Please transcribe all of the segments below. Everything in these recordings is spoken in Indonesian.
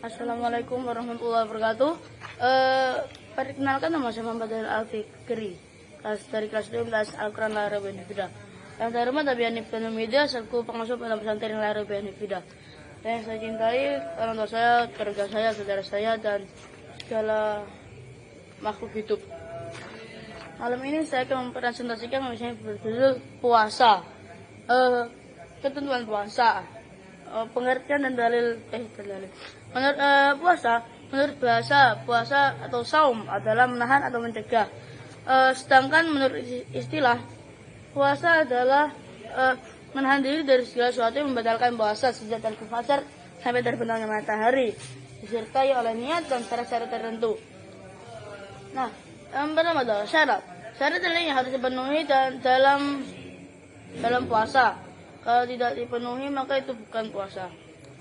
Assalamualaikum warahmatullahi wabarakatuh. Perkenalkan, nama saya Muhammad Al-Fikri, dari kelas 12 Al-Quran Lahir Benefida. Yang saya hormat Abi Hanif dan Media, selaku pengasuh Pondok Pesantren Lahir Benefida. Yang saya cintai orang tua saya, keluarga saya, saudara saya, dan segala makhluk hidup. Malam ini saya akan mempresentasikan misalnya berjudul puasa. Ketentuan puasa, pengertian dan dalil. Menurut menurut bahasa, puasa atau saum adalah menahan atau mencegah. Sedangkan menurut istilah, puasa adalah menahan diri dari segala sesuatu yang membatalkan puasa sejak dari fajar sampai terbenamnya matahari, disertai oleh niat dan syarat-syarat tertentu. Nah, yang pertama adalah syarat. Syarat yang harus dipenuhi dalam puasa. Kalau tidak dipenuhi maka itu bukan puasa.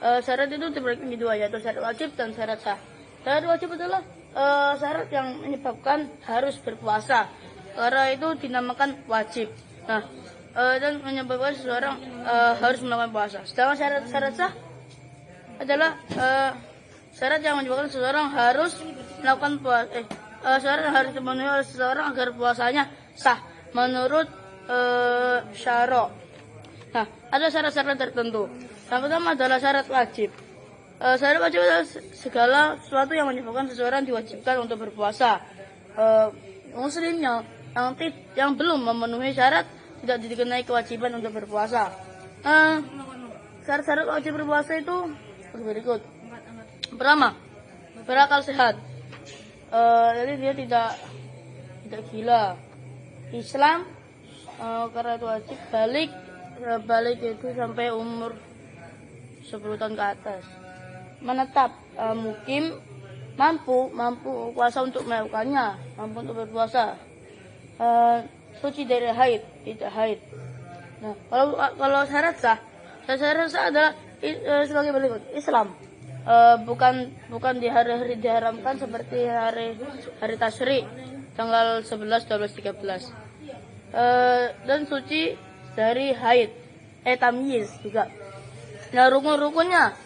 Syarat itu terbagi menjadi dua, yaitu syarat wajib dan syarat sah. Syarat wajib adalah syarat yang menyebabkan harus berpuasa, karena itu dinamakan wajib. Nah, dan menyebabkan seseorang harus melakukan puasa. Sedangkan syarat sah adalah syarat yang menyebabkan seseorang harus melakukan puasa. Syarat yang harus dipenuhi oleh seseorang agar puasanya sah menurut syara'. Nah, ada syarat-syarat tertentu. Yang pertama adalah syarat wajib. Syarat wajib adalah segala sesuatu yang menyebabkan seseorang diwajibkan untuk berpuasa. Muslim yang belum memenuhi syarat tidak dikenai kewajiban untuk berpuasa. Syarat-syarat wajib berpuasa itu berikut. Pertama, berakal sehat. Jadi dia tidak gila. Islam, karena itu wajib. Balik itu sampai umur 10 tahun ke atas. Menetap, mukim, mampu puasa untuk melakukannya, mampu untuk berpuasa. Suci dari haid, tidak haid. Nah, kalau syarat sah adalah sebagai berikut. Islam, bukan di hari-hari diharamkan seperti hari tasyrik tanggal 11, 12, 13. Dan suci dari haid, tamyiz juga. Nah, rukun-rukunnya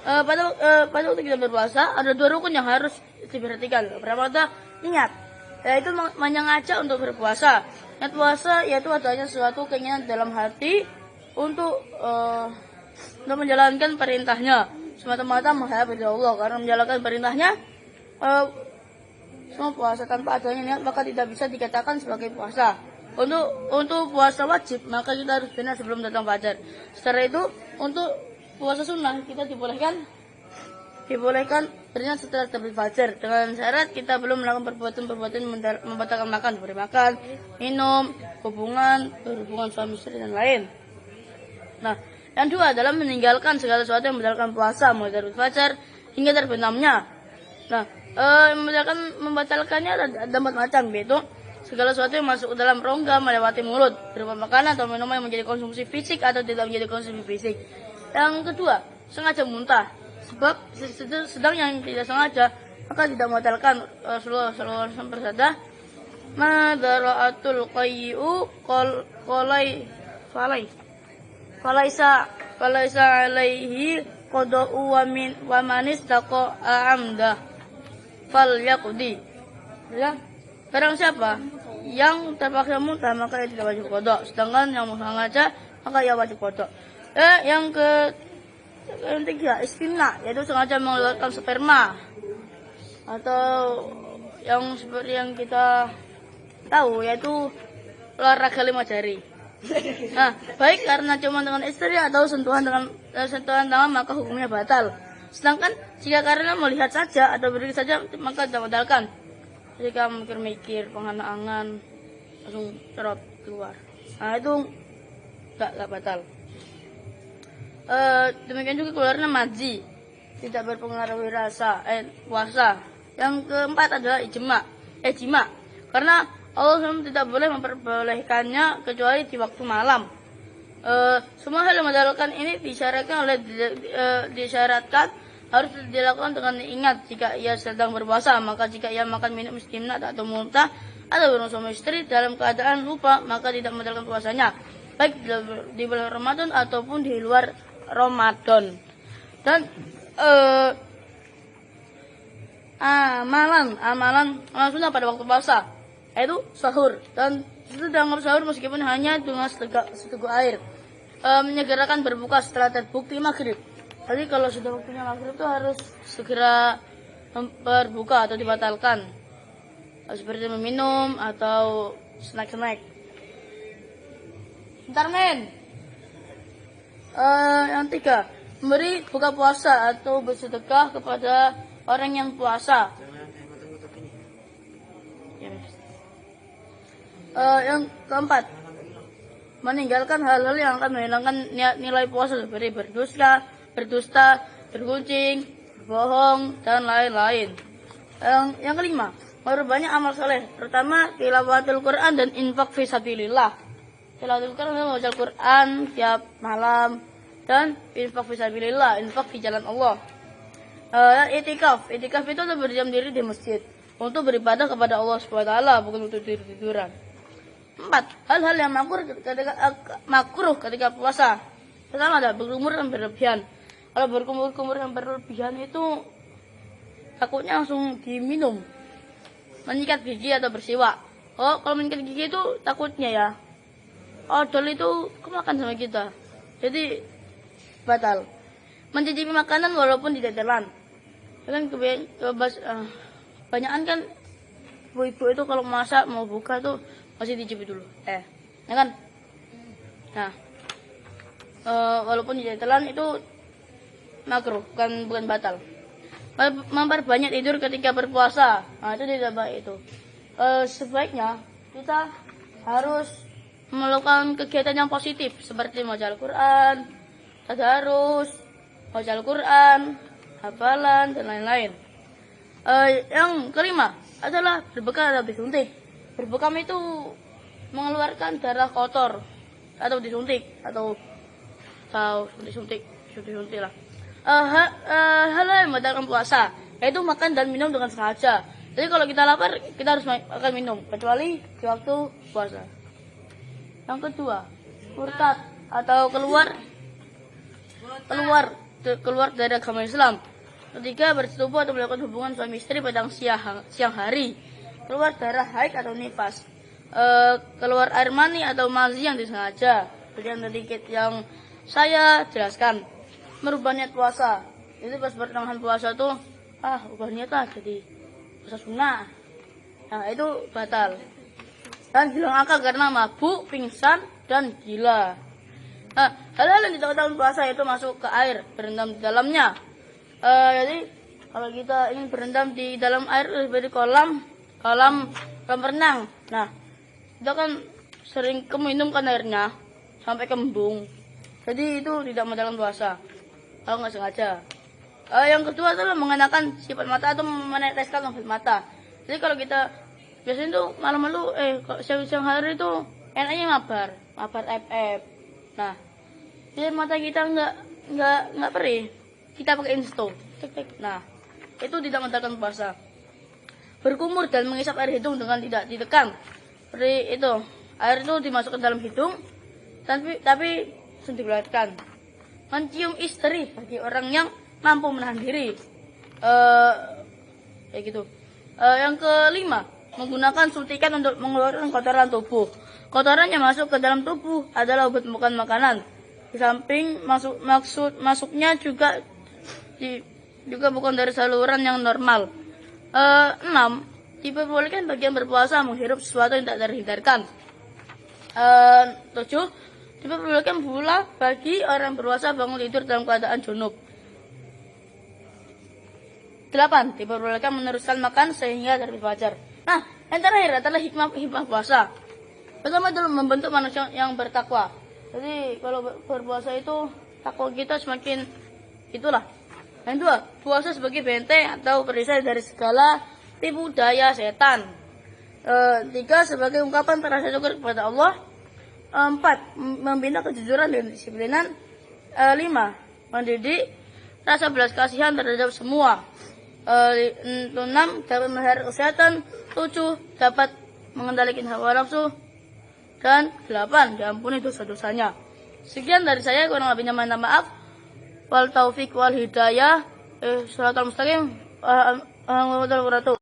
pada waktu kita berpuasa ada dua rukun yang harus diperhatikan. Pertama adalah niat, yaitu menyengaja untuk berpuasa. Niat puasa yaitu adanya suatu keinginan dalam hati untuk menjalankan perintahnya, semata-mata menghadap Allah. Karena menjalankan perintahnya, semua puasa tanpa adanya niat maka tidak bisa dikatakan sebagai puasa. Untuk puasa wajib maka kita harus benar sebelum datang fajar. Setelah itu untuk puasa sunnah kita dibolehkan beriat setelah terbit fajar, dengan syarat kita belum melakukan perbuatan membatalkan makan, seperti makan, minum, berhubungan suami istri dan lain. Nah, yang dua adalah meninggalkan segala sesuatu yang membatalkan puasa mulai terbit fajar hingga terbenamnya. Nah, membatalkannya ada 4 macam, yaitu segala sesuatu yang masuk ke dalam rongga melewati mulut, berupa makanan atau minuman yang menjadi konsumsi fisik atau tidak menjadi konsumsi fisik. Yang kedua, sengaja muntah. Sebab sedang yang tidak sengaja maka tidak membatalkan. Rasulullah SAW bersabda, "Madara'atul qayyu falaisa alaihi qada'u wa manis taqa amda falyaqdi." Ya. Barang siapa yang terpaksa muntah maka ia tidak wajib qada, sedangkan yang sengaja maka ia wajib qada. Yang ketiga, istimna, yaitu sengaja mengeluarkan sperma, atau yang seperti yang kita tahu yaitu olahraga 5 jari. Nah, baik karena cuma dengan istri atau sentuhan tangan maka hukumnya batal. Sedangkan jika karena melihat saja atau berdiri saja maka tidak batalkan. Jika mikir-mikir, pengangan-angan, langsung cerot keluar. Nah, itu enggak batal. Demikian juga keluarnya madzi, tidak berpengaruh puasa. Yang keempat adalah jima. Karena Allah SWT tidak boleh memperbolehkannya kecuali di waktu malam. Semua hal yang membatalkan ini disyaratkan harus dilakukan dengan ingat jika ia sedang berpuasa. Maka jika ia makan, minum, istimna atau muntah atau bersama istri dalam keadaan lupa maka tidak membatalkan puasanya, baik di bulan Ramadan ataupun di luar Ramadan. Dan amalan sunnah pada waktu puasa, yaitu sahur. Dan itu dianggap sahur meskipun hanya dengan seteguk air. Menyegerakan berbuka setelah terbukti maghrib. Jadi kalau sudah waktunya maghrib itu harus segera berbuka atau dibatalkan, seperti meminum atau snack. Bentar men. Yang 3, memberi buka puasa atau bersedekah kepada orang yang puasa. Yang keempat, meninggalkan hal-hal yang akan menghilangkan nilai puasa seperti berdusta, bergunjing, berbohong, dan lain-lain. Yang kelima, memperbanyak amal soleh, terutama tilawatul Quran dan infak fisabilillah. Tilawatul Quran adalah membaca Quran tiap malam, dan infak fisabilillah, infak di jalan Allah. Itikaf itu adalah berdiam diri di masjid untuk beribadah kepada Allah SWT, bukan untuk tidur-tiduran. 4, hal-hal yang makruh ketika puasa. Pertama ada berkumur dan berlebihan. Kalau berkumur yang berlebihan itu takutnya langsung diminum. Menyikat gigi atau bersiwak. Kalau menyikat gigi itu takutnya ya odol itu kemakan sama kita, jadi batal. Mencicipi makanan walaupun tidak telan. Kan kebanyakan kan ibu-ibu itu kalau masak mau buka tuh masih dicicipi dulu. Ya kan? Nah, walaupun tidak telan itu makruh, bukan batal. Memperbanyak tidur ketika berpuasa, nah itu tidak baik itu. Sebaiknya kita harus melakukan kegiatan yang positif seperti membaca Al-Quran, tadarus, baca Al-Quran, hafalan, dan lain-lain. Yang kelima adalah berbekam atau disuntik. Berbekam itu mengeluarkan darah kotor atau disuntik atau disuntik lah. Hal yang membatalkan puasa yaitu makan dan minum dengan sengaja. Jadi kalau kita lapar kita harus makan minum kecuali di waktu puasa. Yang kedua, murtad atau keluar dari agama Islam. Ketiga, bersetubuh atau melakukan hubungan suami istri pada siang hari. Keluar darah haid atau nifas. Keluar air mani atau mazi yang disengaja. Bagian sedikit yang saya jelaskan. Merubah niat puasa. Itu pas pertengahan puasa tuh ubah niat lah jadi puasa sunnah. Nah, itu batal. Dan hilang akal karena mabuk, pingsan, dan gila. Nah, hal-hal yang ditakutkan puasa itu masuk ke air, berendam di dalamnya. Jadi kalau kita ingin berendam di dalam air seperti kolam renang. Nah, kita kan sering keminumkan airnya sampai kembung. Jadi itu tidak membatalkan puasa kalau nggak sengaja. Yang kedua adalah mengenakan sifat mata atau meneteskan sifat mata. Jadi kalau kita biasanya tuh malam-malam siang hari itu enaknya mabar FF. Nah, jadi mata kita nggak perih, kita pakai insto. Nah, itu tidak membatalkan puasa. Berkumur dan mengisap air hidung dengan tidak ditekan. Seperti itu, air itu dimasukkan dalam hidung, tapi dikeluarkan. Mencium istri bagi orang yang mampu menahan diri. Kayak gitu. Yang kelima, menggunakan suntikan untuk mengeluarkan kotoran tubuh. Kotoran yang masuk ke dalam tubuh adalah obat bukan makanan. Di samping masuknya juga bukan dari saluran yang normal. 6. Diperbolehkan bagian berpuasa menghirup sesuatu yang tak terhindarkan. 7. Diperbolehkan pula bagi orang berpuasa bangun tidur dalam keadaan junub. 8. Diperbolehkan meneruskan makan sehingga terbit fajar. Nah, yang terakhir adalah hikmah puasa. Pertama adalah membentuk manusia yang bertakwa. Jadi kalau berpuasa itu takwa kita semakin itulah. Yang kedua, puasa sebagai benteng atau perisai dari segala tipu daya setan. 3. Sebagai ungkapan rasa syukur kepada Allah. 4. Membina kejujuran dan disiplinan. 5. Mendidik rasa belas kasihan terhadap semua. 6. Dapat memelihara kesehatan. 7. Dapat mengendalikan hawa nafsu. Dan 8. Diampuni dosa-dosanya. Sekian dari saya, kurang lebihnya mohon maaf. Wal taufiq wal hidayah. Shiratal mustaqim. warahmatullahi wabarakatuh.